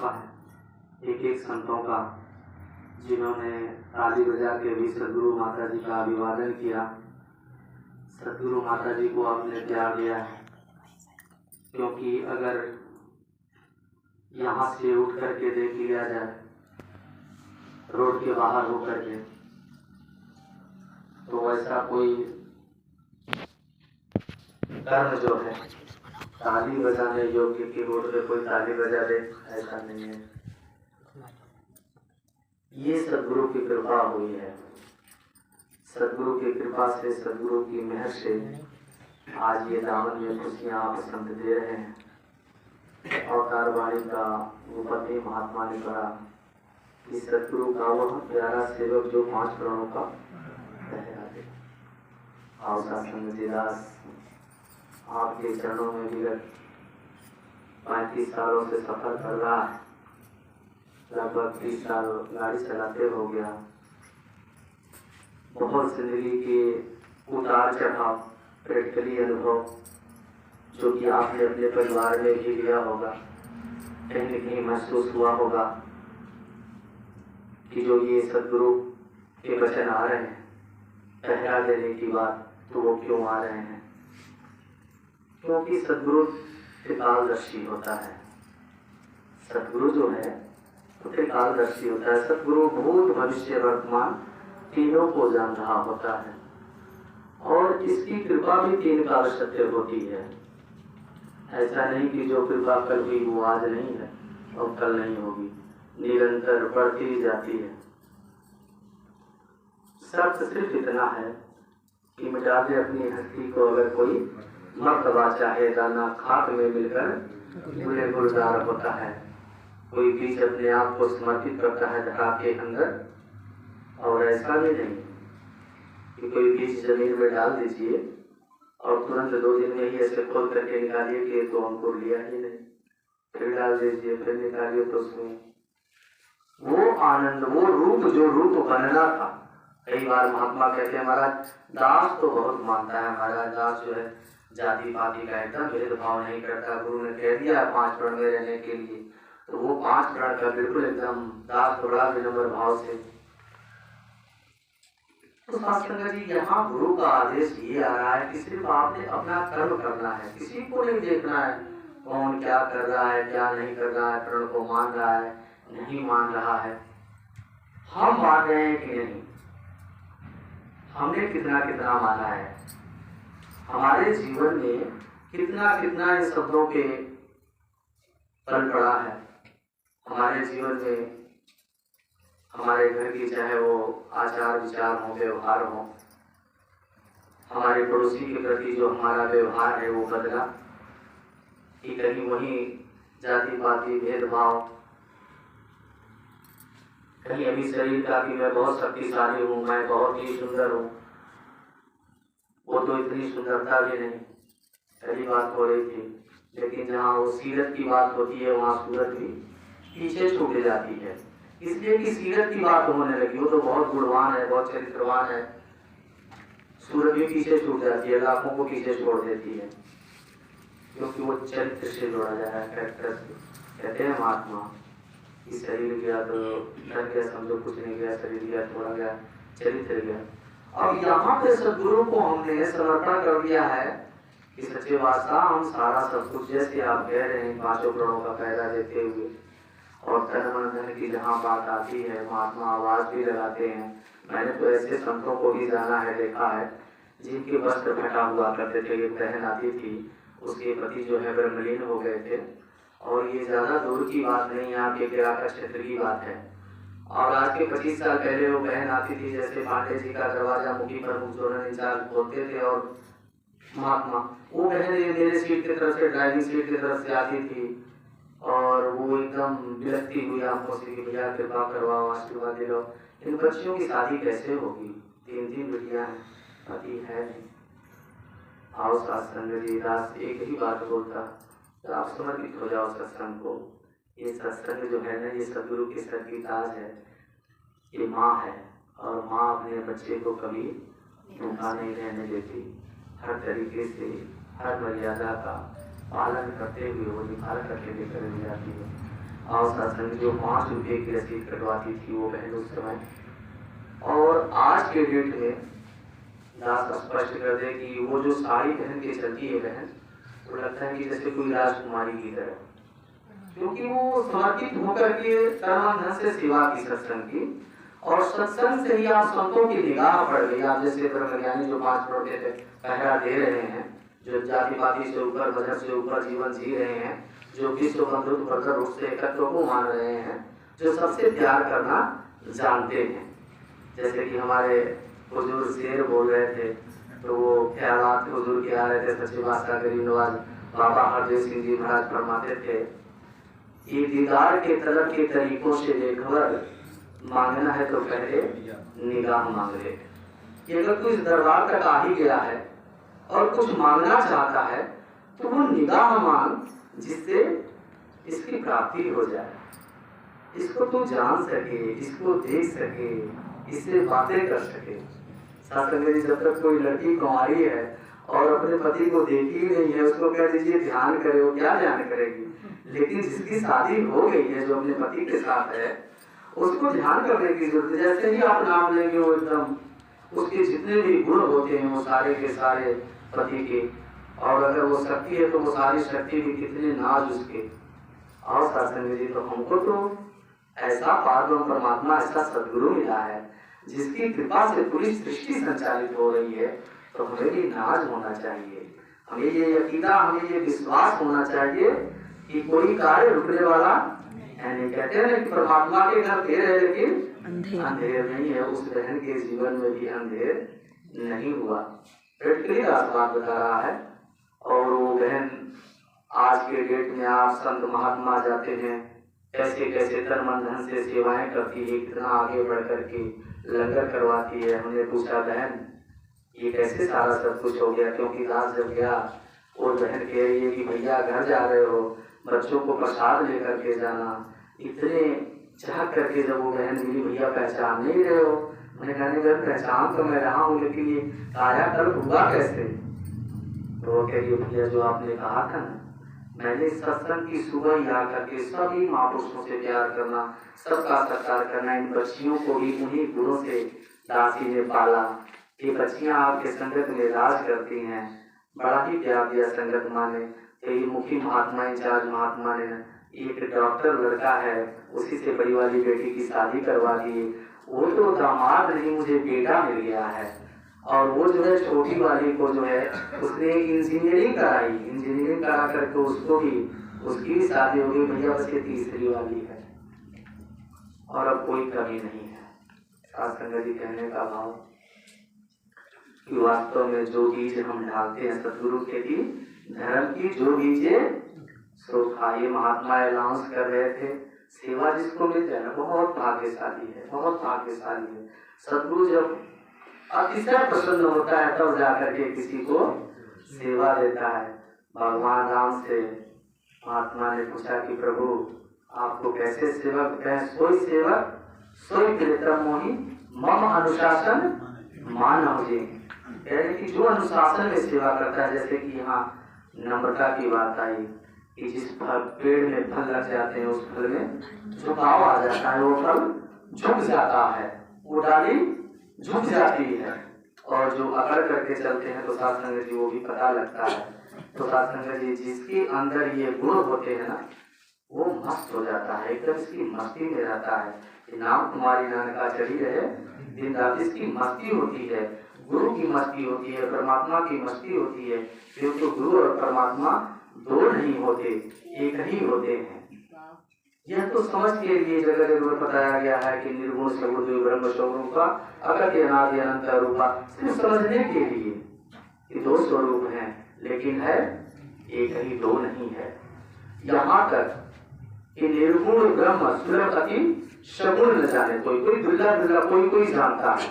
का है, एक एक संतों का, जिन्होंने ताली बजा के भी सदगुरु माता जी का अभिवादन किया। सदगुरु माता जी को आपने प्यार दिया है, क्योंकि अगर यहाँ से उठ करके देख लिया जाए रोड के बाहर हो करके, तो ऐसा कोई कर्म जो है ताली बजाने योग्य की रोड पे कोई ताली बजा दे, ऐसा नहीं है। ये सदगुरु की कृपा हुई है। सदगुरु की कृपा से, सदगुरु की मेहर से आज ये दामन में खुशियां आप संत दे रहे हैं। अवतार वाणी का भूपति महात्मा ने कहा कि सदगुरु का वह प्यारा सेवक जो 5 प्राणों का पहरा दे। आओ सत्संग दास, आपके चरणों में विगत 35 सालों से सफर कर रहा है। लगभग 30 साल गाड़ी चलाते हो गया। बहुत जिंदगी के उतार चढ़ाव, प्रैक्टिकली अनुभव जो कि आपने अपने परिवार में भी लिया होगा, कहीं न कहीं महसूस हुआ होगा कि जो ये सदगुरु के वचन आ रहे हैं पहरा देने की बात, तो वो क्यों आ रहे हैं? क्योंकि सदगुरु त्रिकालदर्शी होता है। सदगुरु जो है वो त्रिकालदर्शी होता है। सदगुरु भूत भविष्य वर्तमान तीनों को जान रहा होता है, और इसकी कृपा भी 3 काल सत्य होती है। ऐसा नहीं कि जो कृपा कल हुई वो आज नहीं है और कल नहीं होगी, निरंतर बढ़ती ही जाती है। शर्त सिर्फ इतना है कि मिटा दे अपनी हस्ती को अगर कोई मर्तबा चाहे, दाना खाक में मिलकर गुले गुलजार होता है। कोई बीज अपने आप को समर्पित करता है धरा के अंदर, और ऐसा भी नहीं कि कोई बीज जमीन में डाल दीजिए और तुरंत 2 दिन में ही ऐसे खोल करके निकालिए कि तो हमको लिया ही नहीं, फिर डाल दीजिए, फिर निकालिए, तो उसमें वो आनंद, वो रूप जो रूप बनना था। कई बार महात्मा कहते हैं महाराज दास तो बहुत मानता है, महाराज दास जो है जाति पाति का एकदम भेदभाव नहीं करता। गुरु ने कह दिया 5 प्रण में रहने के लिए, तो वो 5 प्रण का बिल्कुल एकदम दास थोड़ा विनम्र भाव से। तो सत्संग जी, यहाँ गुरु का आदेश ये आ रहा है कि सिर्फ आपने अपना कर्म करना है, किसी को नहीं देखना है कौन क्या कर रहा है, क्या नहीं कर रहा है, प्रण को मान रहा है, नहीं मान रहा है, हम मान रहे हैं कि नहीं, हमने कितना कितना माना है, हमारे जीवन में कितना कितना इन शब्दों पे पल पड़ा है। हमारे जीवन में हमारे घर की चाहे वो आचार विचार हो, व्यवहार हो, हमारे पड़ोसी के प्रति जो हमारा व्यवहार है वो बदला कि कहीं वही जाति पाति भेदभाव, कहीं अभी शरीर का कि मैं बहुत शक्तिशाली हूँ, मैं बहुत ही सुंदर हूँ, वो तो इतनी सुंदरता भी नहीं, पहली बात हो रही थी। लेकिन जहाँ वो सीरत की बात होती है वहाँ सूरत भी पीछे छूट जाती है, इसलिए कि सीरत की बात होने लगी। वो तो बहुत गुणवान है, बहुत चरित्रवान है, सूरत भी पीछे छूट जाती है, लाखों को पीछे छोड़ देती है, क्योंकि वो चरित्र से जोड़ा जा रहा है, कैरेक्टर से। कहते हैं महात्मा कि शरीर गया तो धन गया, समझो कुछ नहीं गया, शरीर गया थोड़ा गया, चरित्र गया। अब यहाँ पे सदगुरु को हमने समर्पण कर दिया है कि सच्चे बादशाह हम सारा सब कुछ, जैसे आप कह रहे हैं 5 प्रणों का पहरा देते हुए, और तन मन धन की जहाँ बात आती है महात्मा आवाज भी लगाते हैं। मैंने तो ऐसे संतों को भी जाना है, देखा है, जिनके वस्त्र फटा हुआ करते थे, एक बहन आती थी, उसके पति जो है ब्रह्मलीन हो गए थे, और ये ज्यादा दूर की बात नहीं है, आपके इलाका क्षेत्र की बात है। और आज के 25 साल पहले वो बहन आती थी, जैसे पांडे जी का दरवाजा मुखी प्रमुख दोनों इंचार्ज खोलते थे, और महात्मा वो बहन मेरे सीट की तरफ से, ड्राइविंग सीट की तरफ से आती थी, और वो एकदम विलखती हुई आंखों से कि भैया कृपा करवाओ, आशीर्वाद दे लो, इन बच्चियों की शादी कैसे होगी, 3 बेटियां हैं, पति है नहीं। आओ सत्संग जी, दास एक ही बात बोलता, तो आप समर्पित हो जाओ सत्संग को। ये सत्संग जो है ना, ये सदगुरु के सर की ताज है, ये माँ है, और माँ अपने बच्चे को कभी भूखा नहीं रहने देती, हर तरीके से हर मर्यादा का पालन करते हुए वो निकाल करके लेकर जाती है। और सत्संग जो 5 रुपये की रसीद कटवाती थी वो बहन उस समय, और आज के डेट में दास स्पष्ट कर दे कि वो जो साड़ी पहन के चलती है बहन, वो लगता है कि जैसे कोई राजकुमारी की तरह, क्योंकि वो समर्पित होकर के तन धन से सेवा की सत्संग की, और सत्संग से ही आप संतों की निगाह पड़ गई। आप जैसे ब्रह्मज्ञानी जो 5 पढ़ते थे पहरा दे रहे हैं, जो जाति पाति से ऊपर मजहब से ऊपर जीवन जी रहे हैं, जो विश्व बंधुत्व बढ़कर उससे एकत्व को मान रहे हैं, जो सबसे प्यार करना जानते हैं। जैसे कि हमारे हुजूर शेर बोल रहे थे, तो वो ख्यालात हुजूर के आ रहे थे, सच्चे बादशाह गरीब नवाज बाबा हरदेव सिंह जी महाराज फरमाते थे कि दीदार के तलब के तरीकों से देखकर मांगना है तो पहले निगाह मांग ले। अगर कोई दरबार तक आ ही गया है और कुछ मांगना चाहता है तो वो निगाह मांग, जिससे इसकी प्राप्ति हो जाए, इसको तू जान सके, इसको देख सके, इससे बातें कर सके। शास्त्र जब तक कोई लड़की कुंवारी है और अपने पति को देखी ही नहीं है, उसको कह दीजिए ध्यान करे, वो क्या ध्यान करेगी। लेकिन जिसकी शादी हो गई है, जो अपने पति के साथ है, उसको ध्यान करने की जरूरत है। जैसे ही आप नाम लेंगे वो एकदम उसके जितने भी गुण होते हैं वो सारे के सारे पति के, और अगर वो शक्ति है तो वो सारी शक्ति भी कितने नाज उसके। और सत्संग जी, तो हमको तो ऐसा पारब्रह्म परमात्मा, ऐसा सदगुरु मिला है जिसकी कृपा से पूरी सृष्टि संचालित हो रही है, तो हमें भी नाज होना चाहिए, हमें ये यकीना, हमें ये विश्वास होना चाहिए कि कोई कार्य रुकने वाला है नहीं। कहते हैं ना कि परमात्मा के घर देर है लेकिन अंधेर नहीं है। उस बहन के जीवन में भी अंधेर नहीं हुआ। प्रैक्टिकली बात बता रहा है। और वो बहन आज के डेट में आप संत महात्मा जाते हैं, कैसे कैसे तन मन धन से सेवाएं करती है, कितना आगे बढ़ करके लंगर करवाती है। हमने पूछा बहन ये कैसे सारा सब कुछ हो गया, क्योंकि दास जब गया और बहन कह रही है कि भैया घर जा रहे हो, बच्चों को प्रसाद लेकर के जाना। इतने चाह करके जब वो बहन मिली, भैया पहचान नहीं रहे हो। मैंने कहा पहचान तो मैं रहा हूँ, लेकिन ये कायाकल्प हुआ कैसे। तो वो कह रही भैया जो आपने कहा था ना, मैंने सत्संग की सुबह ही आकर के सभी महापुरुषों से प्यार करना, सबका सत्कार करना, इन बच्चियों को भी उन्हीं गुणों से दासी ने पाला। ये बच्चियां आपके संगत में राज करती हैं, बड़ा ही प्यार दिया संगत माँ ने। ये मुखी महात्मा, इंचार्ज महात्मा ने एक डॉक्टर लड़का है, उसी से बड़ी वाली बेटी की शादी करवा दी। वो तो दामाद नहीं, मुझे बेटा मिल गया है। और वो जो है छोटी वाली को जो है उसने इंजीनियरिंग कराई, इंजीनियरिंग करा करके उसको भी, उसकी भी शादी हो गई। भैया बस ये तीसरी वाली है और अब कोई कमी नहीं है। सत्संग जी कहने का भाव कि वास्तव में जो बीज हम डालते हैं सतगुरु के भी धर्म की, जो बीजे सो खाए। महात्मा अनाउंस कर रहे थे, सेवा जिसको मिल जाए ना बहुत भाग्यशाली है, बहुत भाग्यशाली है। सतगुरु जब अतिशय प्रसन्न होता है तब जाकर के किसी को सेवा देता है। भगवान राम से महात्मा ने पूछा कि प्रभु आपको कैसे सेवक कहें, सोई सेवक सोई प्रीतम मोहि मम अनुशासन मानव जी। कह रहे कि जो अनुशासन में सेवा करता है, जैसे कि यहाँ नम्रता की बात आई कि जिस पेड़ में फल लग जाते हैं उस फल में झुकाव आ जाता है, वो फल झुक जाता है, वो डाली झुक जाती है। और जो अकड़ करके चलते हैं तो सत्संग जी वो भी पता लगता है। तो सत्संग जी जिसके अंदर ये गुण होते हैं ना, वो मस्त हो जाता है, एकदम इसकी मस्ती में रहता है। नाम तुम्हारी नानका चढ़ी रहे दिन रात, इसकी मस्ती होती है, गुरु की मस्ती होती है, परमात्मा की मस्ती होती है। क्योंकि गुरु और परमात्मा दो नहीं होते, एक ही होते हैं। यह तो समझ के लिए जगह जगह बताया गया है कि निर्गुण सगुण ब्रह्म स्वरूप का अगत्य अनादि अनंत रूपा, सिर्फ समझने के लिए कि दो स्वरूप हैं, लेकिन है एक ही, दो नहीं है। यहाँ तक कि निर्गुण ब्रह्म सुलभ अति सगुण न जाने कोई, कोई दुल्ला दुल्ला कोई कोई जानता है।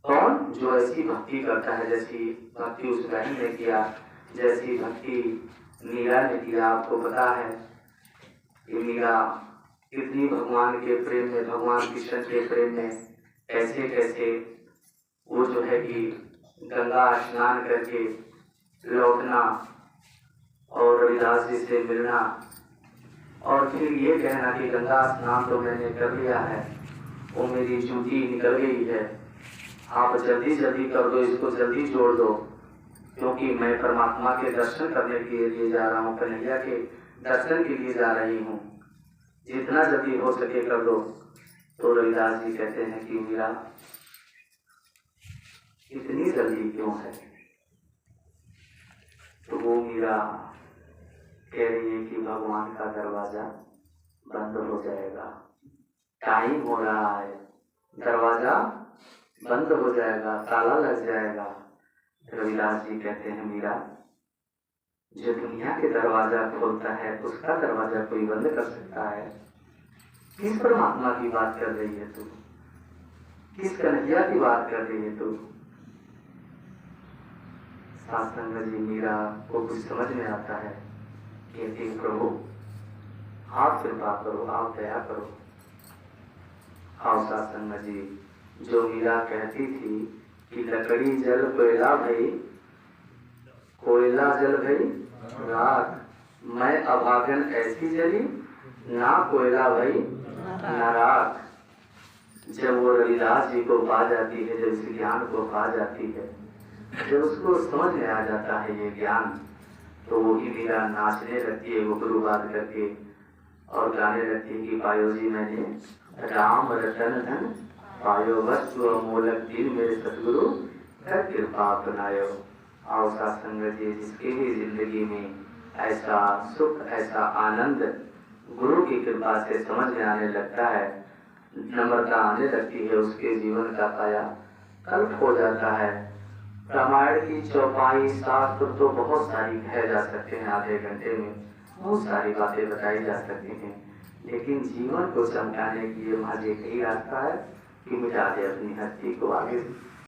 कौन? जो ऐसी भक्ति करता है जैसी भक्ति उस बहन ने किया, जैसी भक्ति मीरा ने किया। आपको पता है कि मीरा कितनी भगवान के प्रेम में, भगवान कृष्ण के प्रेम में कैसे कैसे वो जो है कि गंगा स्नान करके लौटना और रविदास जी से मिलना और फिर ये कहना कि गंगा स्नान तो मैंने कर लिया है, वो मेरी जूती निकल गई है, आप जल्दी जल्दी कर दो, इसको जल्दी जोड़ दो, क्योंकि मैं परमात्मा के दर्शन करने के लिए जा रहा हूँ, कन्हैया के दर्शन के लिए जा रही हूँ, जितना जल्दी हो सके कर दो। तो रविदास जी कहते हैं कि मीरा इतनी जल्दी क्यों है? तो वो मीरा कह रही है कि भगवान का दरवाजा बंद हो जाएगा, टाइम हो रहा है, दरवाजा बंद हो जाएगा, ताला लग जाएगा। रविदास जी कहते हैं मीरा, जो दुनिया के दरवाजा खोलता है उसका दरवाजा कोई बंद कर सकता है? किस परमात्मा की बात कर रही है तू? किस कन्हैया की बात कर रही है तू? सासंग जी मीरा को कुछ समझ में आता है, कहते प्रभु आप कृपा करो, आप दया करो। आओ सासंग जी, जो मीरा कहती थी कि लकड़ी जल कोयला भई, कोयला जल भई राख, मैं अभागन ऐसी जली, ना कोयला भई ना राख। जब वो रविदास जी को पा जाती है, जब इस ज्ञान को पा जाती है, जब उसको समझ में आ जाता है ये ज्ञान, तो वही मीरा नाचने लगती है घुघरू बांध करके और गाने लगती है कि पायो जी मैंने राम रतन धन पायो, वस्तु अमोलक दीन मेरे सतगुरु कर कृपा अपनायो। आओ सासंग जी, जिसकी भी जिंदगी में ऐसा सुख, ऐसा आनंद गुरु की कृपा से समझ में आने लगता है, नम्रता आने लगती है, उसके जीवन का काया कल्प हो जाता है। रामायण की चौपाई शास्त्र तो बहुत सारी कहे जा सकते हैं, आधे घंटे में बहुत सारी बातें बताई जा सकती हैं, लेकिन जीवन को चमकाने की ये मार्ग एक ही रास्ता है कि मिटा दे अपनी हस्ती को आगे